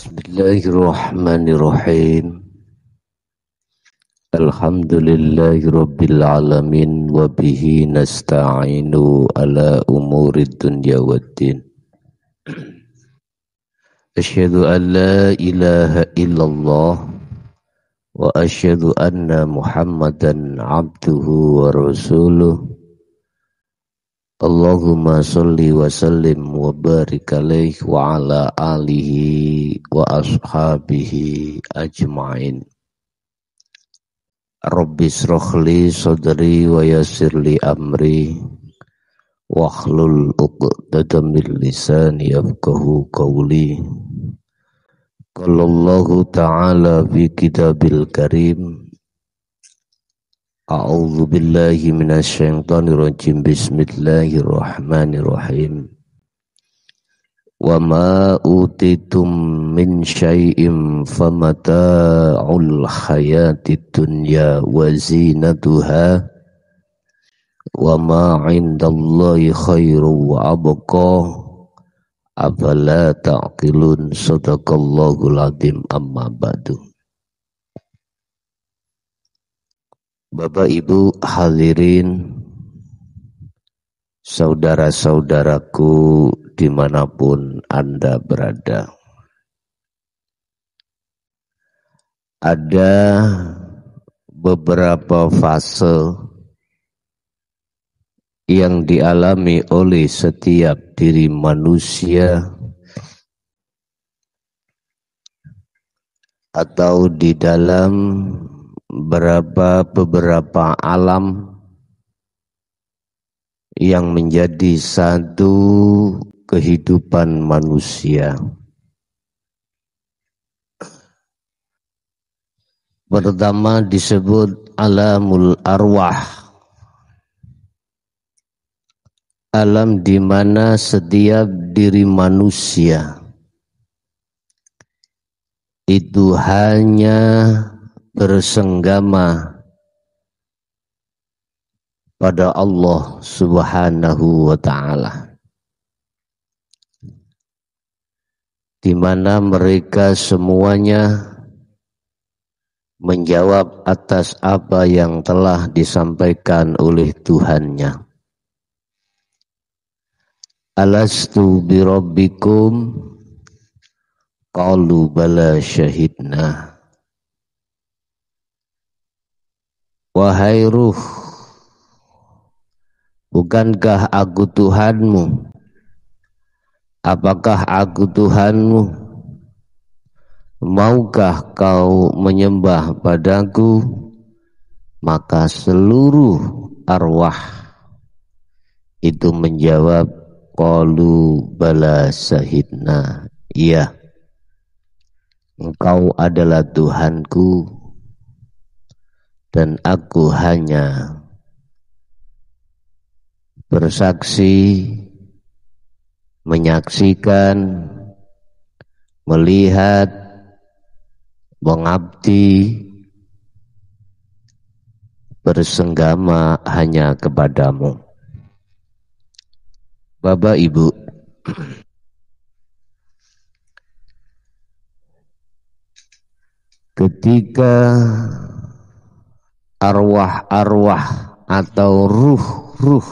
Bismillahirrahmanirrahim. Alhamdulillahi rabbil alamin wa bihi nasta'inu ala umurid dunya waddin. Asyhadu an la ilaha illallah wa asyhadu anna Muhammadan abduhu wa rasuluh. Allahumma salli wa sallim wa barik alaihi wa ala alihi wa ashabihi ajma'in. Rabbi shrahli sadri wa yassirli amri wahlul 'uqdatam min lisani yafqahu qawli. Qala Allahu ta'ala fi kitabil karim. A'udzu billahi minasy syaithanir rajim. Bismillahirrahmanirrahim. Wa ma utitum min syai'in famata'ul hayatid dunya wa zinatuha wa ma 'indallahi khairu wa abqa afala ta'qilun. Shadaqallahul adzim. Amma ba'du. Bapak Ibu hadirin, saudara-saudaraku dimanapun Anda berada. Ada beberapa fase yang dialami oleh setiap diri manusia atau di dalam beberapa alam yang menjadi satu kehidupan manusia. Pertama disebut alamul arwah, alam di mana setiap diri manusia itu hanya bersenggama pada Allah Subhanahu wa ta'ala, di mana mereka semuanya menjawab atas apa yang telah disampaikan oleh Tuhannya. Alastu birabbikum qalu bala syahidna. Wahai ruh, bukankah aku Tuhanmu? Apakah aku Tuhanmu? Maukah kau menyembah padaku? Maka seluruh arwah itu menjawab, qalu bala syahidna. Iya, Engkau adalah Tuhanku dan aku hanya bersaksi, menyaksikan, melihat, mengabdi, bersenggama hanya kepadamu. Bapak Ibu, ketika arwah-arwah atau ruh-ruh,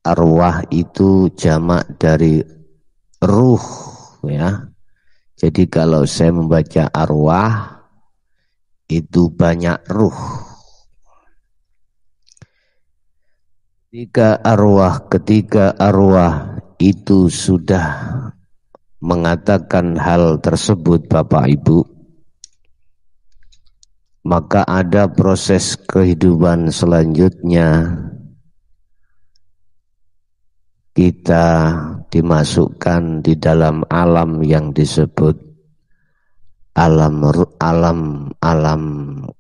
arwah itu jamak dari ruh, ya. Jadi kalau saya membaca arwah itu banyak ruh. Ketika arwah itu sudah mengatakan hal tersebut Bapak Ibu, maka ada proses kehidupan selanjutnya. Kita dimasukkan di dalam alam yang disebut alam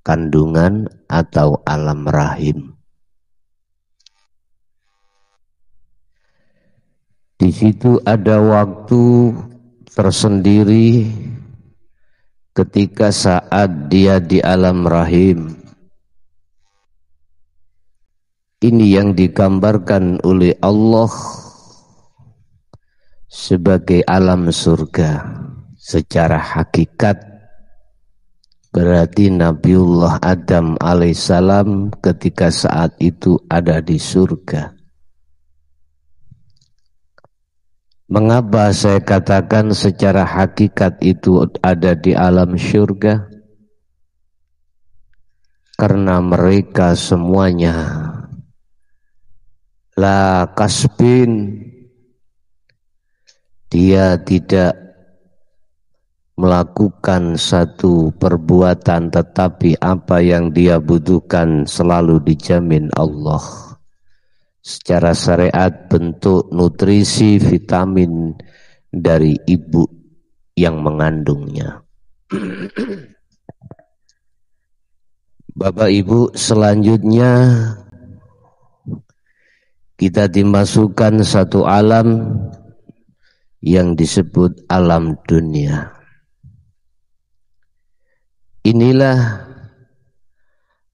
kandungan atau alam rahim. Di situ ada waktu tersendiri ketika saat dia di alam rahim. Ini yang digambarkan oleh Allah sebagai alam surga secara hakikat, berarti Nabiullah Adam alaihissalam ketika saat itu ada di surga. Mengapa saya katakan secara hakikat itu ada di alam surga? Karena mereka semuanya la kasbin, dia tidak melakukan satu perbuatan, tetapi apa yang dia butuhkan selalu dijamin Allah. Secara syariat bentuk nutrisi vitamin dari ibu yang mengandungnya. Bapak Ibu, selanjutnya kita dimasukkan satu alam yang disebut alam dunia. Inilah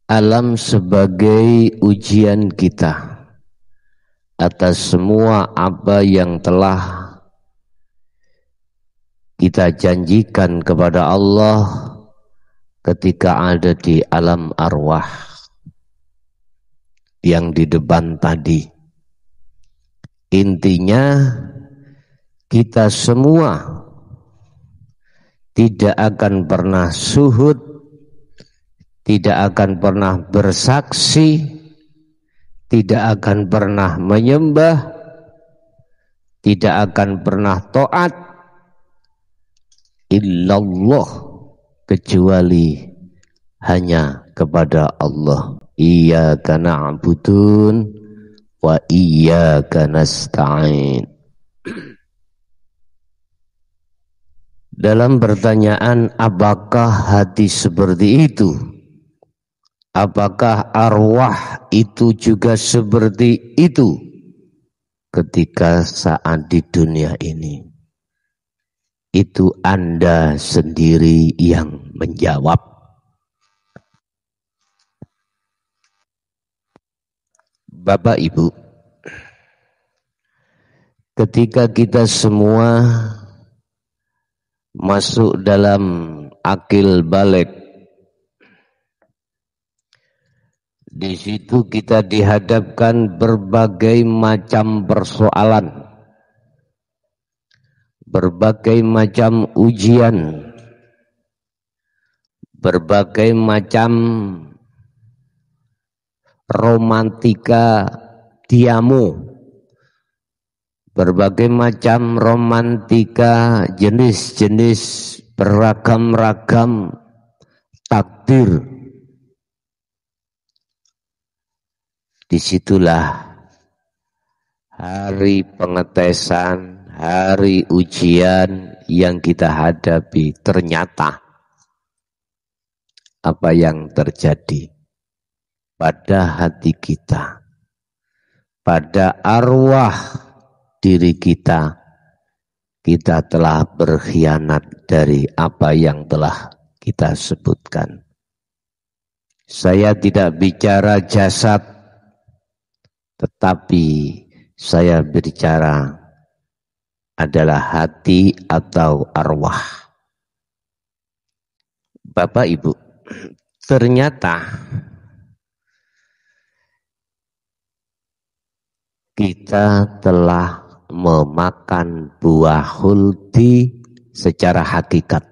alam sebagai ujian kita atas semua apa yang telah kita janjikan kepada Allah ketika ada di alam arwah yang di depan tadi. Intinya kita semua tidak akan pernah suhud, tidak akan pernah bersaksi, tidak akan pernah menyembah, tidak akan pernah taat illallah, kecuali hanya kepada Allah. Iyyaka na'budun wa iyyaka nasta'in. Dalam pertanyaan apakah hati seperti itu? Apakah arwah itu juga seperti itu ketika saat di dunia ini? Itu Anda sendiri yang menjawab. Bapak Ibu, ketika kita semua masuk dalam akil balik, di situ kita dihadapkan berbagai macam persoalan, berbagai macam ujian, berbagai macam romantika diamu, berbagai macam romantika jenis-jenis beragam-ragam takdir. Disitulah hari pengetesan, hari ujian yang kita hadapi. Ternyata apa yang terjadi pada hati kita, pada arwah diri kita, kita telah berkhianat dari apa yang telah kita sebutkan. Saya tidak bicara jasad, tetapi saya bicara adalah hati atau arwah. Bapak Ibu, ternyata kita telah memakan buah khuldi secara hakikat.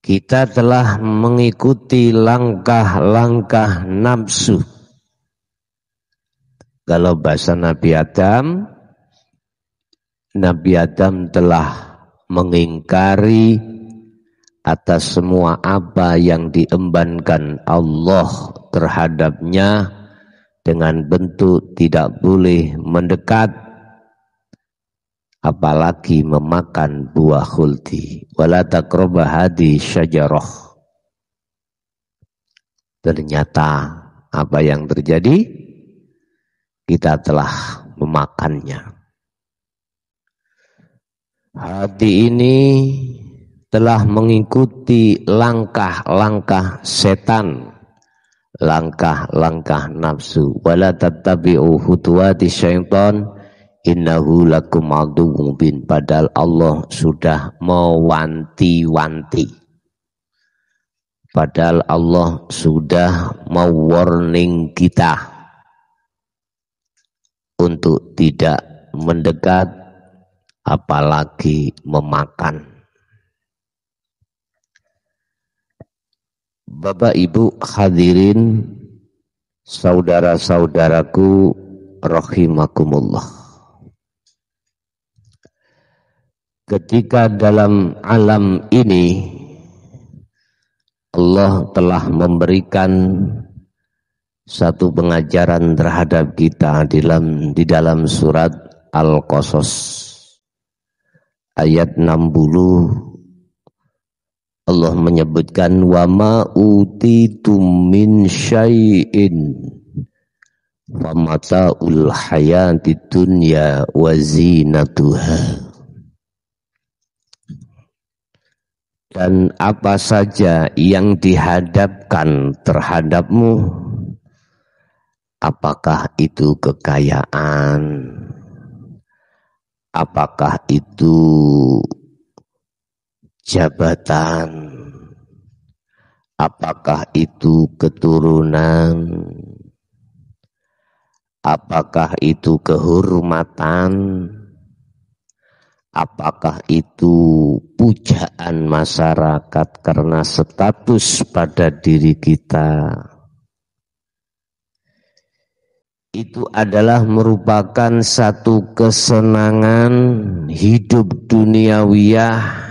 Kita telah mengikuti langkah-langkah nafsu. Kalau bahasa Nabi Adam telah mengingkari atas semua apa yang diembankan Allah terhadapnya dengan bentuk tidak boleh mendekat, apalagi memakan buah khuldi. Wala taqrabu hadhihi syajarah. Ternyata apa yang terjadi? Kita telah memakannya. Hati ini telah mengikuti langkah-langkah setan, langkah-langkah nafsu. Wala tattabi'u khutuwati syaitan innahu lakum aduwwun mubin. Padahal Allah sudah mewanti-wanti. Padahal Allah sudah mewarning kita untuk tidak mendekat apalagi memakan. Bapak Ibu hadirin saudara-saudaraku rahimakumullah. Ketika dalam alam ini Allah telah memberikan satu pengajaran terhadap kita di dalam surat Al-Qasas ayat 60. Allah menyebutkan wa ma utitum min syai'in fa mata'ul hayatid dunya wa zinatuha. Dan apa saja yang dihadapkan terhadapmu, apakah itu kekayaan, apakah itu jabatan, apakah itu keturunan, apakah itu kehormatan, apakah itu pujaan masyarakat karena status pada diri kita, itu adalah merupakan satu kesenangan hidup duniawiyah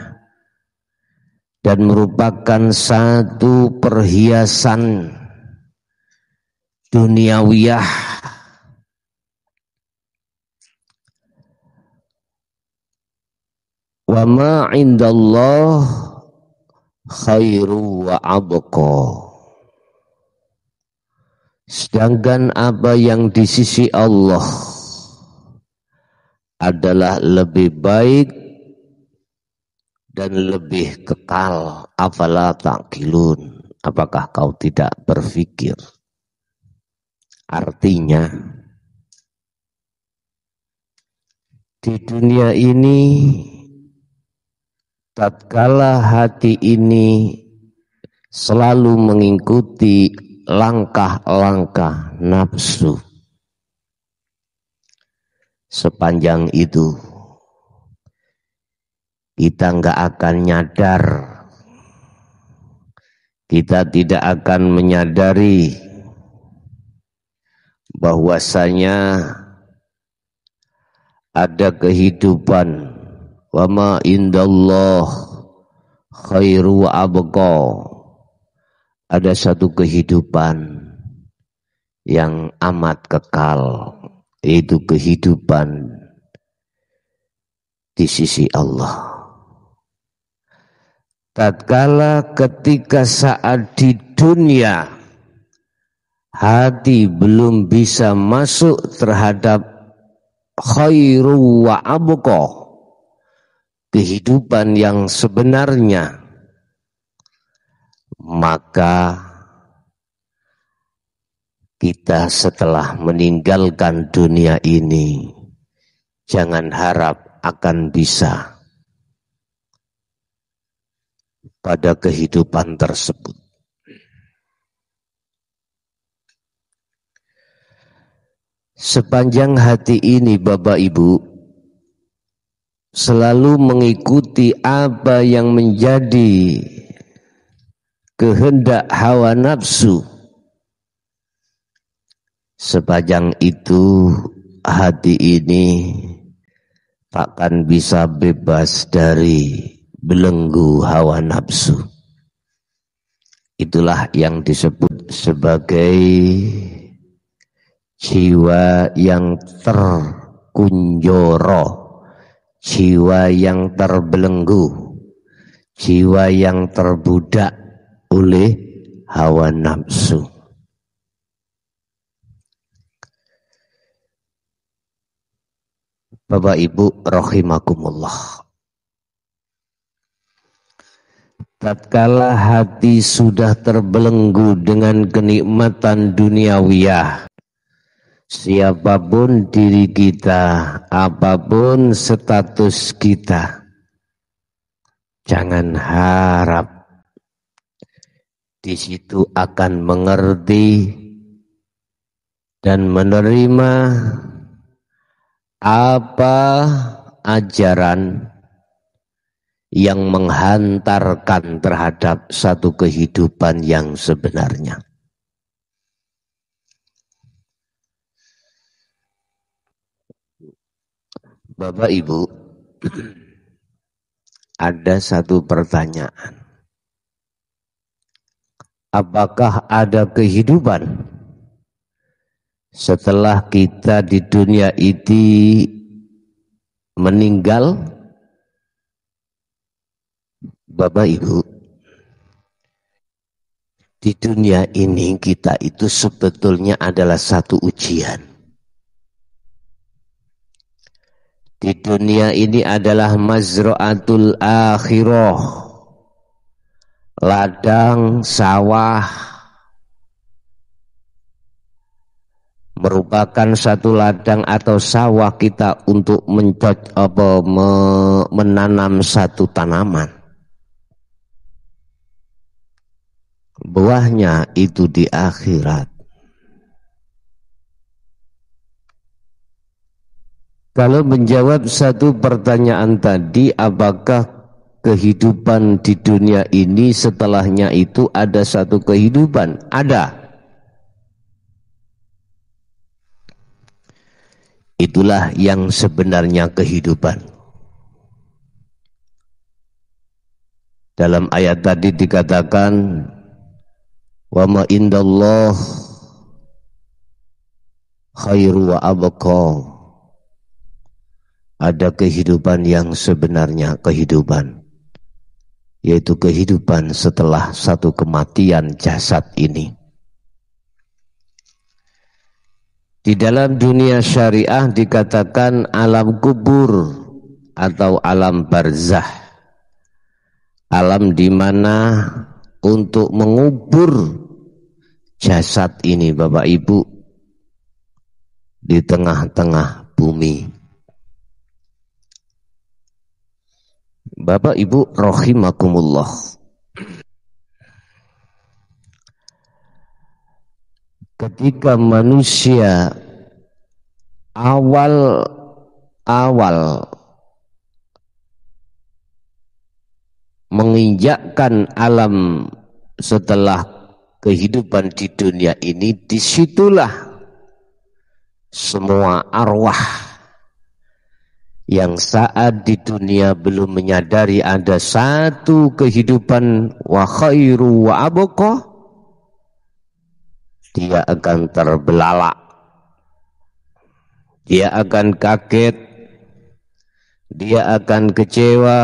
dan merupakan satu perhiasan duniawiyah. Wa ma indallah khairu wa abqa. Sedangkan apa yang di sisi Allah adalah lebih baik dan lebih kekal. Afala ta'qilun, apakah kau tidak berpikir? Artinya di dunia ini tatkala hati ini selalu mengikuti langkah-langkah nafsu, sepanjang itu kita enggak akan nyadar, kita tidak akan menyadari bahwasanya ada kehidupan. Wa ma indallah khairu wa abqa. Ada satu kehidupan yang amat kekal, yaitu kehidupan di sisi Allah. Tatkala ketika saat di dunia hati belum bisa masuk terhadap khairu wa abqa, kehidupan yang sebenarnya, maka kita setelah meninggalkan dunia ini jangan harap akan bisa pada kehidupan tersebut. Sepanjang hati ini Bapak Ibu selalu mengikuti apa yang menjadi kehendak hawa nafsu, sepanjang itu hati ini takkan bisa bebas dari belenggu hawa nafsu. Itulah yang disebut sebagai jiwa yang terkunjoro, jiwa yang terbelenggu, jiwa yang terbudak oleh hawa nafsu. Bapak Ibu rahimakumullah. tatkala hati sudah terbelenggu dengan kenikmatan duniawiyah, siapapun diri kita, apapun status kita, jangan harap di situ akan mengerti dan menerima apa ajaran yang menghantarkan terhadap satu kehidupan yang sebenarnya. Bapak Ibu, ada satu pertanyaan. Apakah ada kehidupan setelah kita di dunia ini meninggal? Bapak Ibu, di dunia ini kita itu sebetulnya adalah satu ujian. Di dunia ini adalah mazra'atul akhirah, ladang sawah, merupakan satu ladang atau sawah kita untuk menanam satu tanaman. Buahnya itu di akhirat. Kalau menjawab satu pertanyaan tadi, apakah kehidupan di dunia ini setelahnya itu ada satu kehidupan? Ada. Itulah yang sebenarnya kehidupan. Dalam ayat tadi dikatakan, wa ma indallah khairu wa abqa. Ada kehidupan yang sebenarnya kehidupan, yaitu kehidupan setelah satu kematian jasad ini. Di dalam dunia syariah dikatakan alam kubur atau alam barzah, alam di mana untuk mengubur jasad ini, Bapak Ibu, di tengah-tengah bumi. Bapak Ibu rahimakumullah, ketika manusia awal menginjakkan alam setelah kehidupan di dunia ini, disitulah semua arwah yang saat di dunia belum menyadari ada satu kehidupan wa khairu wa abqa, dia akan terbelalak, dia akan kaget, dia akan kecewa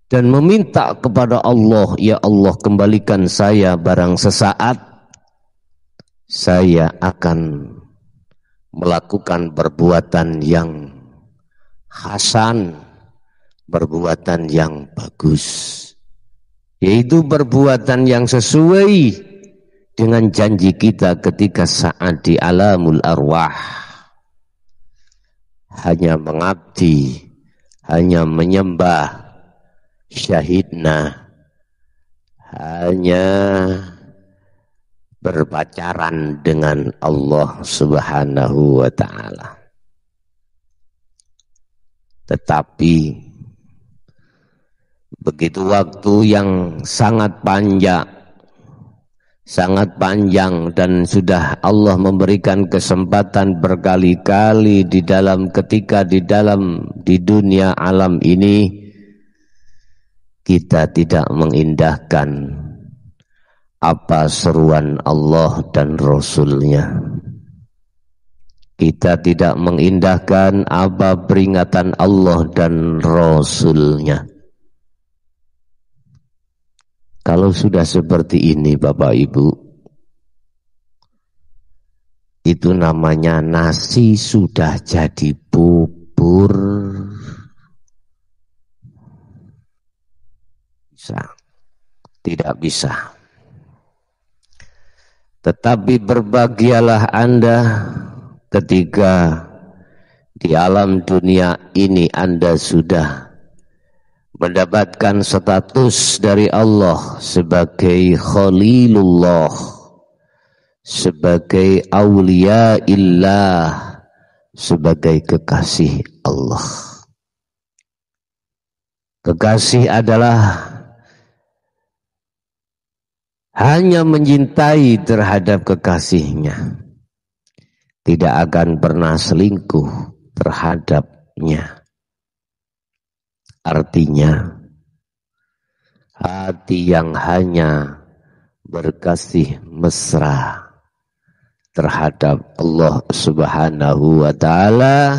dan meminta kepada Allah, ya Allah kembalikan saya, barang sesaat saya akan melakukan perbuatan yang hasan, perbuatan yang bagus, yaitu perbuatan yang sesuai dengan janji kita ketika saat di alamul arwah, hanya mengabdi, hanya menyembah, syahidna, hanya berpacaran dengan Allah Subhanahu wa ta'ala. Tetapi begitu waktu yang sangat panjang dan sudah Allah memberikan kesempatan berkali-kali di dunia alam ini, kita tidak mengindahkan apa seruan Allah dan Rasul-Nya. Kita tidak mengindahkan apa peringatan Allah dan Rasul-Nya. Kalau sudah seperti ini Bapak Ibu, itu namanya nasi sudah jadi bubur. Tidak bisa. Tetapi berbahagialah Anda ketika di alam dunia ini Anda sudah mendapatkan status dari Allah sebagai Khalilullah, sebagai aulia illah, sebagai kekasih Allah. Kekasih adalah hanya mencintai terhadap kekasihnya, tidak akan pernah selingkuh terhadapnya. Artinya hati yang hanya berkasih mesra terhadap Allah Subhanahu wa ta'ala,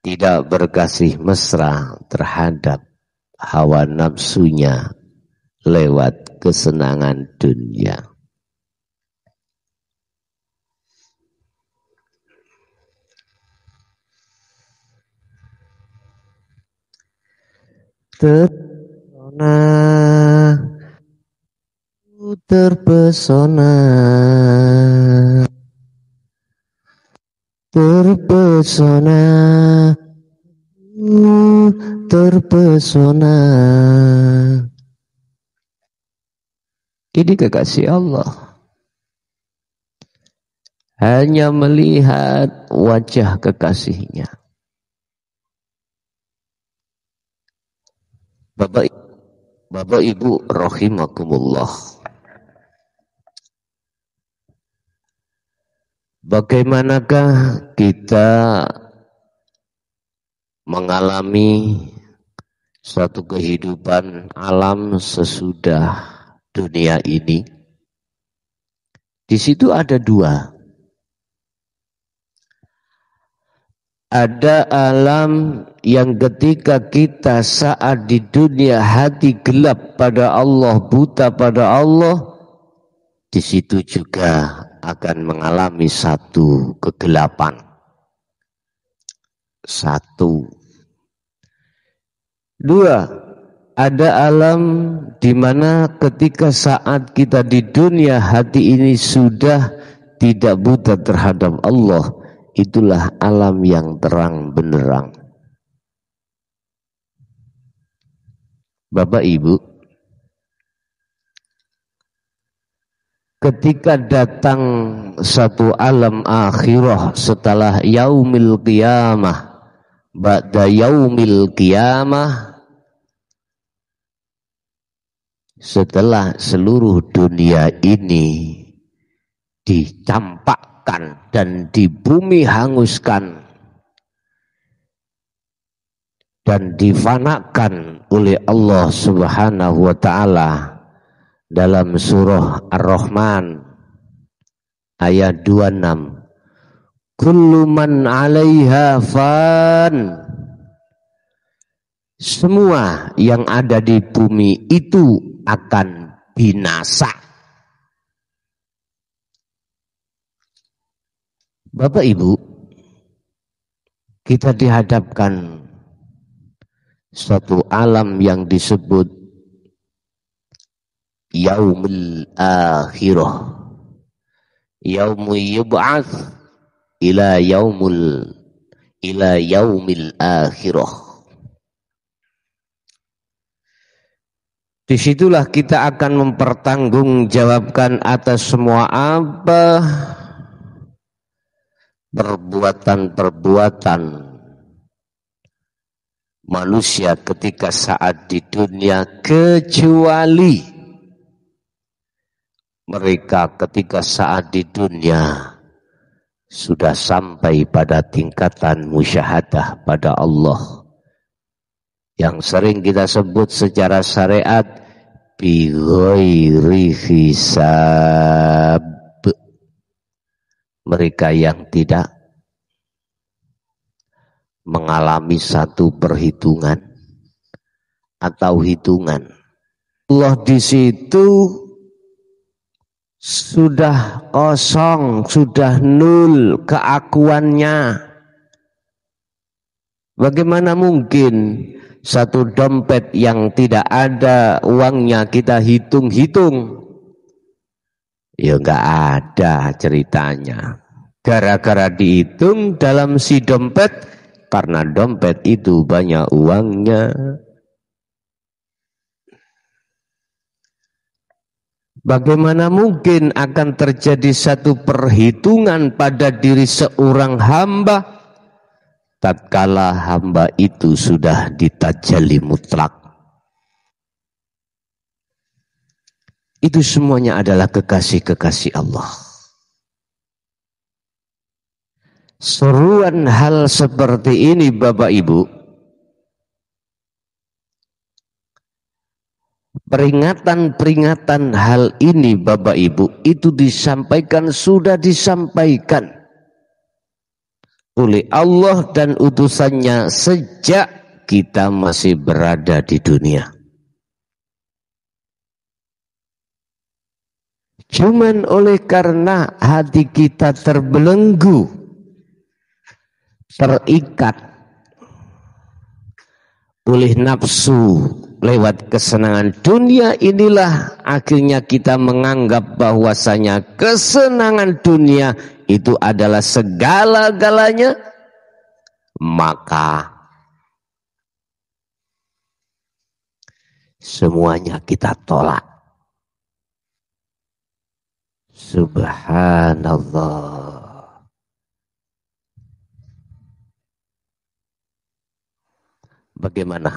tidak berkasih mesra terhadap hawa nafsunya lewat kesenangan dunia. Terpesona, terpesona, terpesona. Ini kekasih Allah. Hanya melihat wajah kekasihnya. Bapak Ibu rahimakumullah. Bagaimanakah kita mengalami suatu kehidupan alam sesudah dunia ini? Di situ ada dua. Ada alam yang ketika kita saat di dunia hati gelap pada Allah, buta pada Allah, di situ juga akan mengalami satu kegelapan. Satu. Dua, ada alam di mana ketika saat kita di dunia hati ini sudah tidak buta terhadap Allah, itulah alam yang terang benderang. Bapak Ibu, ketika datang satu alam akhirah setelah yaumil qiyamah, ba'da yaumil qiyamah, setelah seluruh dunia ini dicampakkan dan di bumi hanguskan dan difanakan oleh Allah Subhanahu wa ta'ala dalam surah Ar-Rahman ayat 26, kullu man 'alaiha fan, semua yang ada di bumi itu akan binasa. Bapak Ibu, kita dihadapkan suatu alam yang disebut yaumul akhirah, yaumu yub'ats ila yaumil akhirah. Disitulah kita akan mempertanggungjawabkan atas semua apa perbuatan-perbuatan manusia ketika saat di dunia, kecuali mereka ketika saat di dunia sudah sampai pada tingkatan musyahadah pada Allah yang sering kita sebut secara syariat bi ghairi hisab. Mereka yang tidak mengalami satu perhitungan atau hitungan. Allah di situ sudah kosong, sudah nol keakuannya. Bagaimana mungkin satu dompet yang tidak ada uangnya kita hitung-hitung, ya enggak ada ceritanya. Gara-gara dihitung dalam si dompet, karena dompet itu banyak uangnya. Bagaimana mungkin akan terjadi satu perhitungan pada diri seorang hamba tatkala hamba itu sudah ditajalli mutlak? Itu semuanya adalah kekasih-kekasih Allah. Seruan hal seperti ini Bapak Ibu, peringatan-peringatan hal ini Bapak Ibu, itu sudah disampaikan oleh Allah dan utusannya sejak kita masih berada di dunia. Cuman oleh karena hati kita terbelenggu, terikat oleh nafsu lewat kesenangan dunia, inilah akhirnya kita menganggap bahwasanya kesenangan dunia itu adalah segala-galanya, maka semuanya kita tolak. Subhanallah. Bagaimana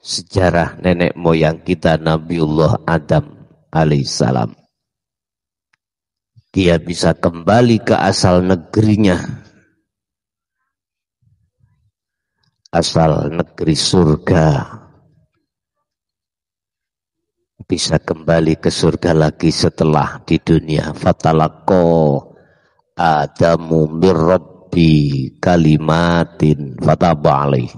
sejarah nenek moyang kita Nabiullah Adam alaihissalam? Dia bisa kembali ke asal negerinya, asal negeri surga, bisa kembali ke surga lagi setelah di dunia. Fatalaqo Adamu mir Rabbi kalimatin fataba alaih.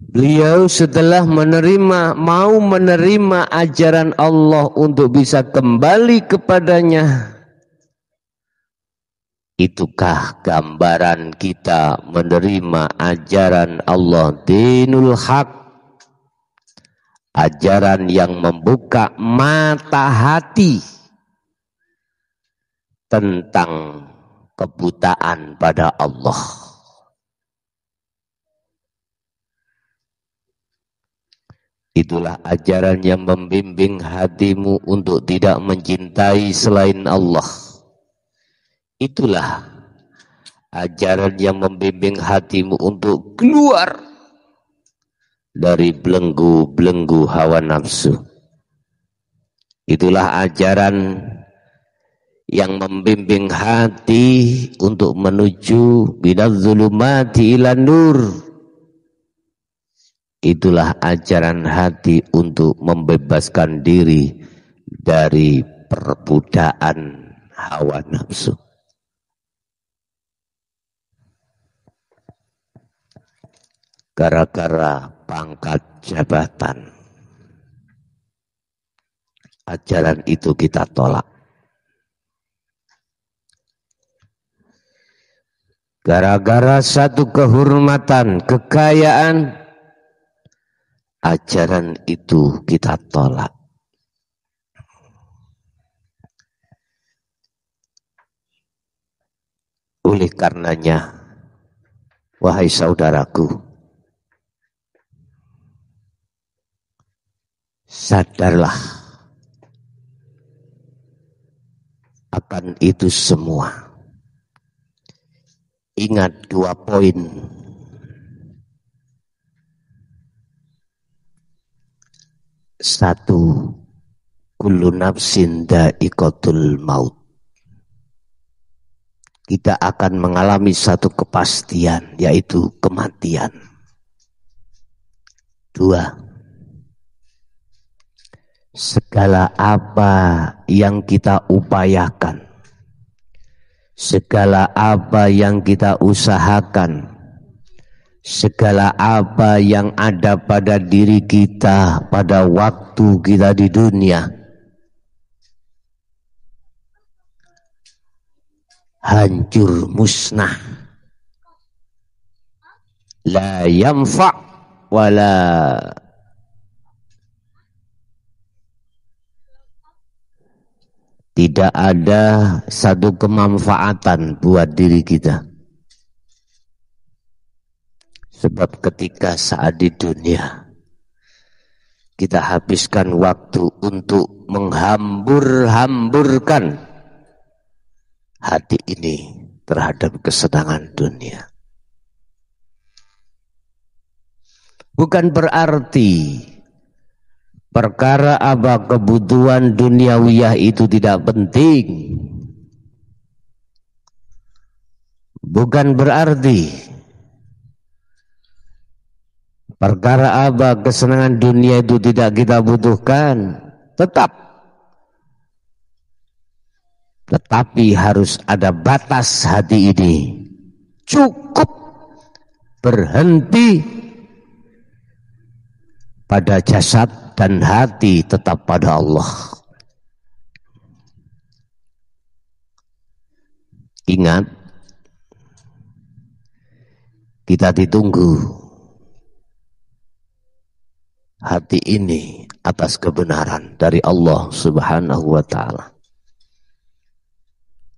Beliau setelah mau menerima ajaran Allah untuk bisa kembali kepadanya. Itukah gambaran kita menerima ajaran Allah, dinul haq, ajaran yang membuka mata hati tentang kebutaan pada Allah. Itulah ajaran yang membimbing hatimu untuk tidak mencintai selain Allah. Itulah ajaran yang membimbing hatimu untuk keluar dari belenggu-belenggu hawa nafsu. Itulah ajaran yang membimbing hati untuk menuju minadz zulumati ilan nur. Itulah ajaran hati untuk membebaskan diri dari perbudakan hawa nafsu. Gara-gara pangkat jabatan, ajaran itu kita tolak. Gara-gara satu kehormatan, kekayaan, ajaran itu kita tolak. Oleh karenanya, wahai saudaraku, sadarlah akan itu semua. Ingat 2 poin. Satu, kullu nafsin dha'iqatul maut. Kita akan mengalami satu kepastian, yaitu kematian. 2, segala apa yang kita upayakan, segala apa yang kita usahakan, segala apa yang ada pada diri kita pada waktu kita di dunia, hancur musnah la yanfa' wala tidak ada satu kemanfaatan buat diri kita. Sebab ketika saat di dunia kita habiskan waktu untuk menghambur-hamburkan hati ini terhadap kesenangan dunia. Bukan berarti perkara apa kebutuhan duniawiyah itu tidak penting. Bukan berarti perkara apa kesenangan dunia itu tidak kita butuhkan. Tetapi harus ada batas hati ini. Cukup berhenti pada jasad dan hati tetap pada Allah. Ingat, kita ditunggu hati ini atas kebenaran dari Allah Subhanahu wa ta'ala.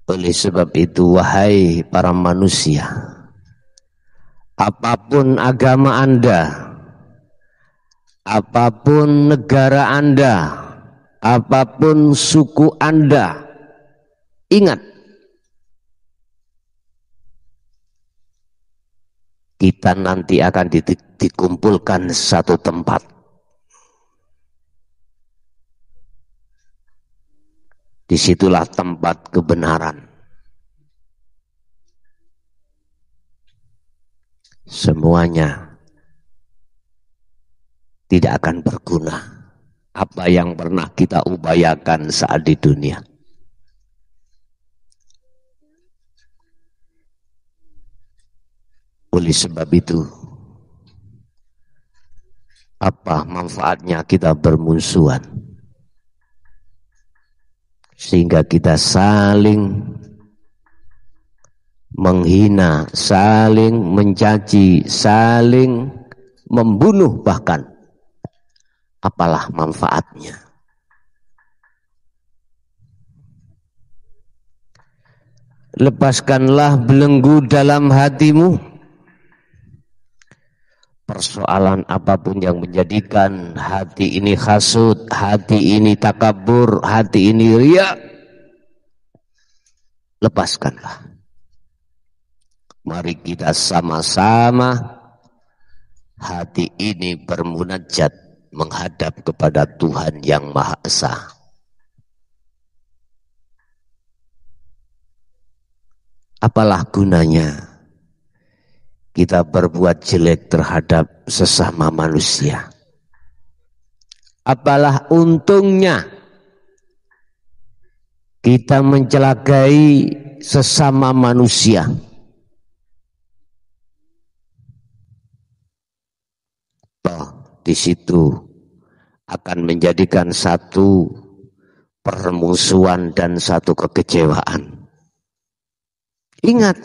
Oleh sebab itu, wahai para manusia, apapun agama Anda, apapun negara Anda, apapun suku Anda, ingat, kita nanti akan dikumpulkan satu tempat. Disitulah tempat kebenaran. Semuanya tidak akan berguna apa yang pernah kita upayakan saat di dunia. Oleh sebab itu, apa manfaatnya kita bermusuhan? Sehingga kita saling menghina, saling mencaci, saling membunuh bahkan. Apalah manfaatnya? Lepaskanlah belenggu dalam hatimu. Persoalan apapun yang menjadikan hati ini hasud, hati ini takabur, hati ini riya, lepaskanlah. Mari kita sama-sama hati ini bermunajat menghadap kepada Tuhan yang Maha Esa. Apalah gunanya kita berbuat jelek terhadap sesama manusia? Apalah untungnya kita mencelakai sesama manusia? Di situ akan menjadikan satu permusuhan dan satu kekecewaan. Ingat,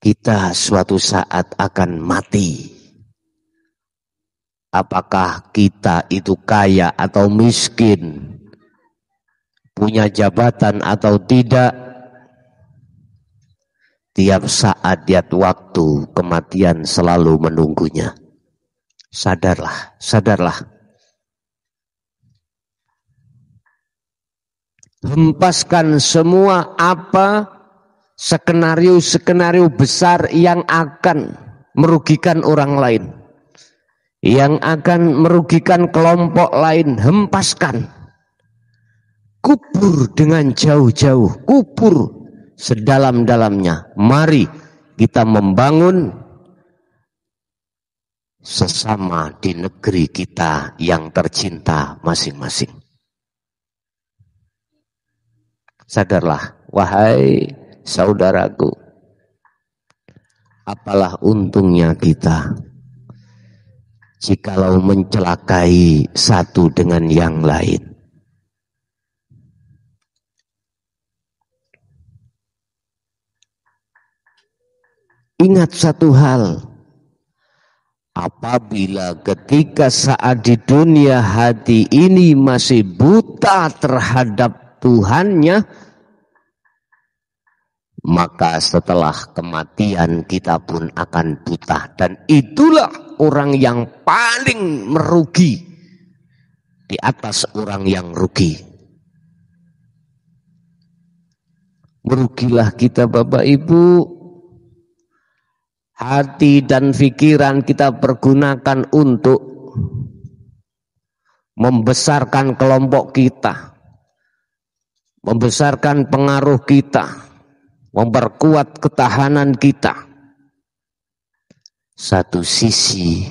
kita suatu saat akan mati. Apakah kita itu kaya atau miskin, punya jabatan atau tidak, tiap saat, tiap waktu kematian selalu menunggunya. Sadarlah, sadarlah. Hempaskan semua apa skenario-skenario besar yang akan merugikan orang lain, yang akan merugikan kelompok lain. Hempaskan, kubur dengan jauh-jauh, kubur sedalam-dalamnya. Mari kita membangun sesama di negeri kita yang tercinta masing-masing. Sadarlah, wahai saudaraku, apalah untungnya kita jikalau mencelakai satu dengan yang lain. Ingat satu hal, apabila ketika saat di dunia hati ini masih buta terhadap Tuhannya, maka setelah kematian kita pun akan buta. Dan itulah orang yang paling merugi di atas orang yang rugi. Merugilah kita Bapak Ibu. Hati dan pikiran kita pergunakan untuk membesarkan kelompok kita, membesarkan pengaruh kita, memperkuat ketahanan kita. Satu sisi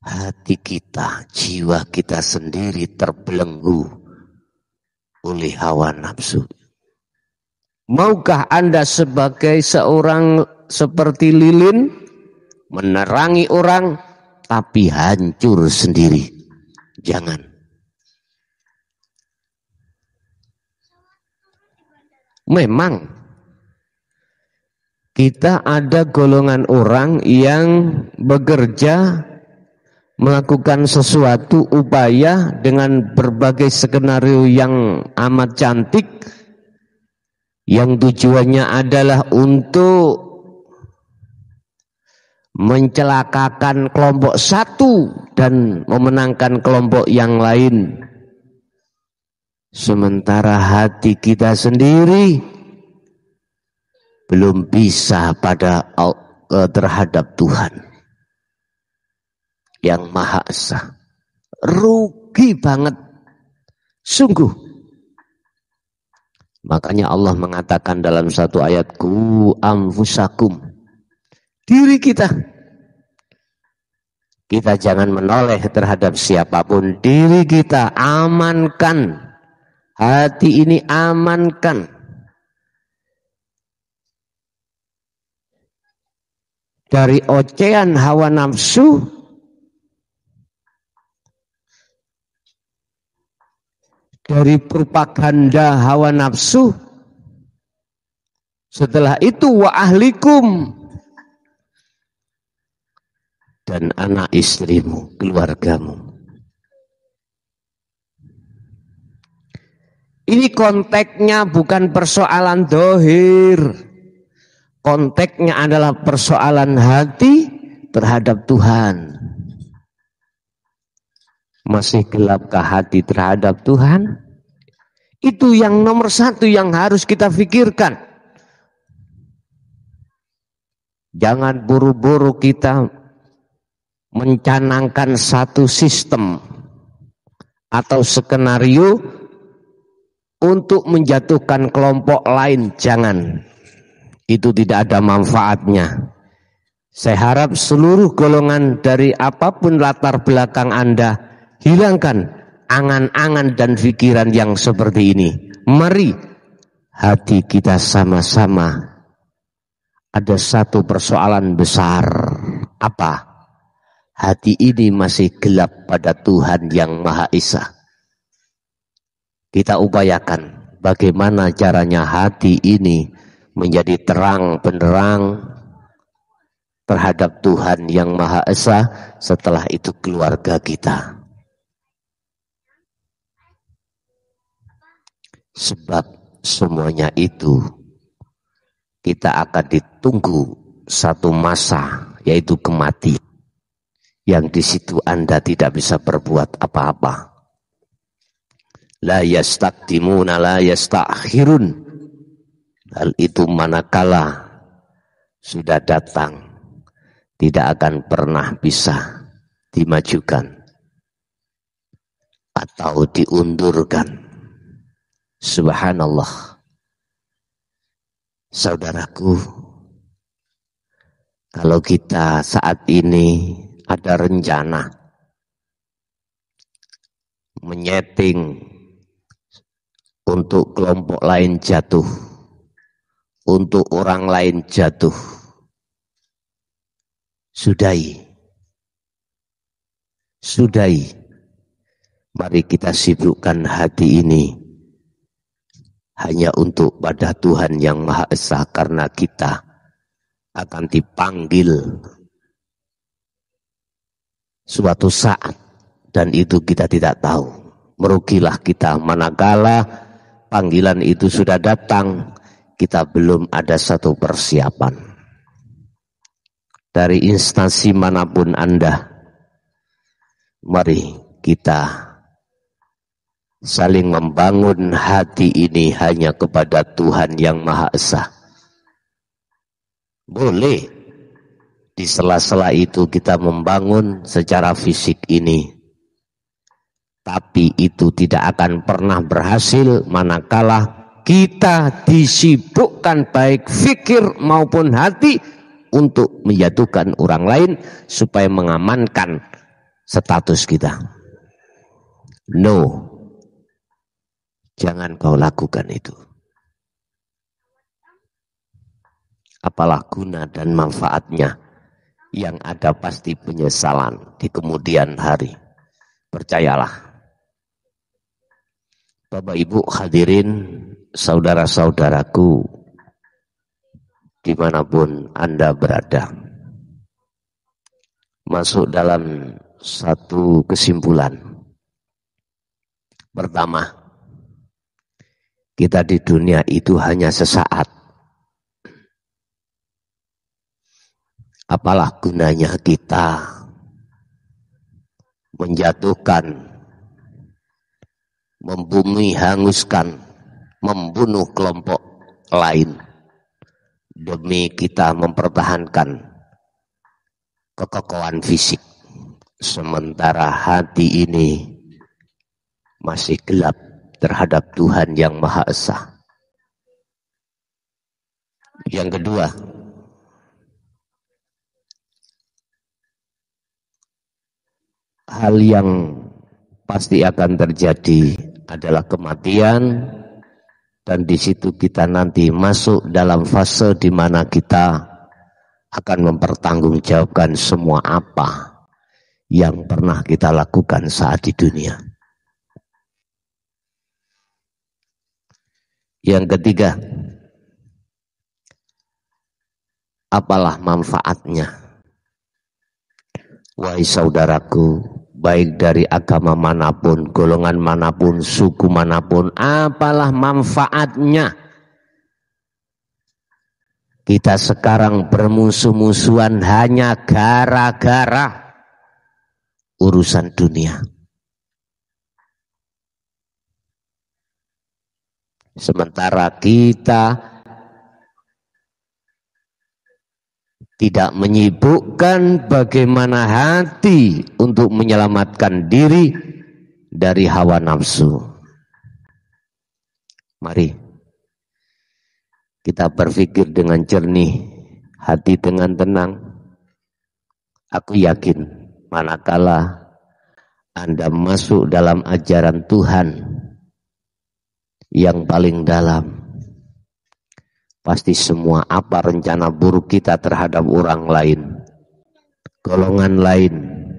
hati kita, jiwa kita sendiri terbelenggu oleh hawa nafsu. Maukah Anda sebagai seorang seperti lilin menerangi orang tapi hancur sendiri? Jangan. Memang kita ada golongan orang yang bekerja melakukan sesuatu upaya dengan berbagai skenario yang amat cantik, yang tujuannya adalah untuk mencelakakan kelompok satu dan memenangkan kelompok yang lain. Sementara hati kita sendiri belum bisa terhadap Tuhan yang Maha Esa. Rugi banget, sungguh. Makanya Allah mengatakan dalam satu ayat, ku anfusakum, diri kita. Kita jangan menoleh terhadap siapapun, diri kita amankan. Hati ini amankan dari ocehan hawa nafsu, dari propaganda hawa nafsu. Setelah itu wa ahlikum, dan anak istrimu, keluargamu. Ini konteksnya bukan persoalan dohir. Konteksnya adalah persoalan hati terhadap Tuhan. Masih gelapkah hati terhadap Tuhan? Itu yang nomor satu yang harus kita pikirkan. Jangan buru-buru kita mencanangkan satu sistem atau skenario untuk menjatuhkan kelompok lain. Jangan, itu tidak ada manfaatnya. Saya harap seluruh golongan dari apapun latar belakang Anda, hilangkan angan-angan dan pikiran yang seperti ini. Mari hati kita sama-sama. Ada satu persoalan besar. Apa? Hati ini masih gelap pada Tuhan yang Maha Esa. Kita upayakan bagaimana caranya hati ini menjadi terang benderang terhadap Tuhan yang Maha Esa. Setelah itu keluarga kita. Sebab semuanya itu kita akan ditunggu satu masa, yaitu kematian, yang di situ Anda tidak bisa berbuat apa-apa. La yastaqdimuna la yastakhirun. Hal itu manakala sudah datang, tidak akan pernah bisa dimajukan atau diundurkan. Subhanallah. Saudaraku, kalau kita saat ini ada rencana menyeting untuk kelompok lain jatuh, untuk orang lain jatuh, sudahi. Mari kita sibukkan hati ini hanya untuk pada Tuhan yang Maha Esa, karena kita akan dipanggil suatu saat, dan itu kita tidak tahu. Merugilah kita manakala panggilan itu sudah datang, kita belum ada satu persiapan. Dari instansi manapun Anda, mari kita saling membangun hati ini hanya kepada Tuhan yang Maha Esa. Boleh di sela-sela itu kita membangun secara fisik ini, tapi itu tidak akan pernah berhasil manakala kita disibukkan baik fikir maupun hati untuk menjatuhkan orang lain supaya mengamankan status kita. No, jangan kau lakukan itu. Apalah guna dan manfaatnya? Yang ada pasti penyesalan di kemudian hari. Percayalah. Bapak Ibu hadirin, saudara-saudaraku, dimanapun Anda berada, masuk dalam satu kesimpulan. Pertama, kita di dunia itu hanya sesaat. Apalah gunanya kita menjatuhkan, membumi, hanguskan, membunuh kelompok lain demi kita mempertahankan kekokohan fisik, sementara hati ini masih gelap terhadap Tuhan yang Maha Esa. Yang kedua, hal yang pasti akan terjadi adalah kematian, dan di situ kita nanti masuk dalam fase di mana kita akan mempertanggungjawabkan semua apa yang pernah kita lakukan saat di dunia. Yang ketiga, apalah manfaatnya? Wahai saudaraku, baik dari agama manapun, golongan manapun, suku manapun, apalah manfaatnya kita sekarang bermusuh-musuhan hanya gara-gara urusan dunia? Sementara kita tidak menyibukkan bagaimana hati untuk menyelamatkan diri dari hawa nafsu. Mari kita berpikir dengan jernih, hati dengan tenang. Aku yakin manakala Anda masuk dalam ajaran Tuhan yang paling dalam, pasti semua apa rencana buruk kita terhadap orang lain, golongan lain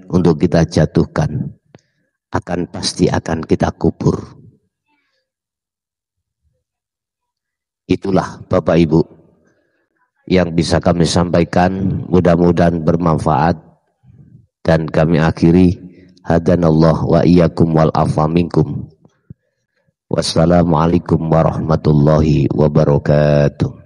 untuk kita jatuhkan, pasti akan kita kubur. Itulah Bapak Ibu yang bisa kami sampaikan, mudah-mudahan bermanfaat, dan kami akhiri, hadanallah wa iyyakum wal afa minkum. Wassalamualaikum warahmatullahi wabarakatuh.